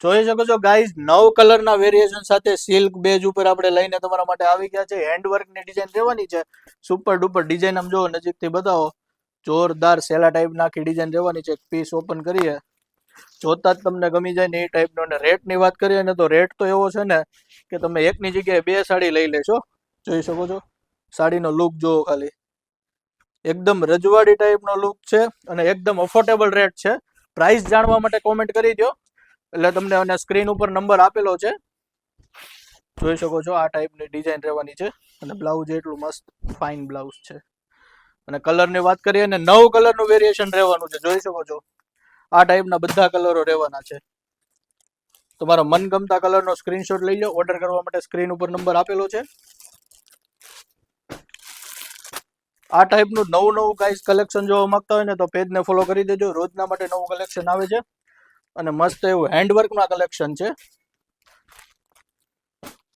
જોઈ શકો છો ગાઈઝ 9 કલરના વેરિએશન સાથે સિલ્ક બેજ ઉપર આપણે લઈને તમારા માટે આવી ગયા છે. હેન્ડવર્કની ડિઝાઇન રહેવાની છે. સુપર ડુપર ડિઝાઇન આમ જો નજીકથી બતાવો. જોરદાર સેલા ટાઈપ નાખી ડિઝાઇન રહેવાની છે. પીસ ઓપન કરીએ જોતા જ તમને ગમી જાય ને એ ટાઈપનો. અને રેટની વાત કરીએ ને તો રેટ તો એવો છે ને કે તમે એકની જગ્યાએ 2 સાડી લઈ લેશો. જોઈ શકો છો સાડીનો લુક જોવો ખાલી. એકદમ રજવાડી ટાઈપનો લુક છે અને એકદમ અફોર્ડેબલ રેટ છે. પ્રાઇસ જાણવા માટે કોમેન્ટ કરી દો એટલે તમને અને સ્ક્રીન ઉપર નંબર આપેલો છે. જોઈ શકો છો આ ટાઈપની ડિઝાઇન રહેવાની છે અને બ્લાઉઝ એટલું મસ્ત ફાઇન બ્લાઉઝ છે. અને કલરની વાત કરીએ ને 9 કલરનું વેરિએશન રહેવાનું છે. જોઈ શકો છો આ ટાઈપના બધા કલરો રહેવાના છે. તમારા મનગમતા કલરનો સ્ક્રીનશોટ લઈ લો. ઓર્ડર કરવા માટે સ્ક્રીન ઉપર નંબર આપેલો છે. આ ટાઈપનું નવું ગાઈસ કલેક્શન જોવા માંગતા હોય ને તો પેજને ફોલો કરી દેજો. રોજના માટે નવું કલેક્શન આવે છે અને મસ્ત એવું હેન્ડવર્કના કલેક્શન છે.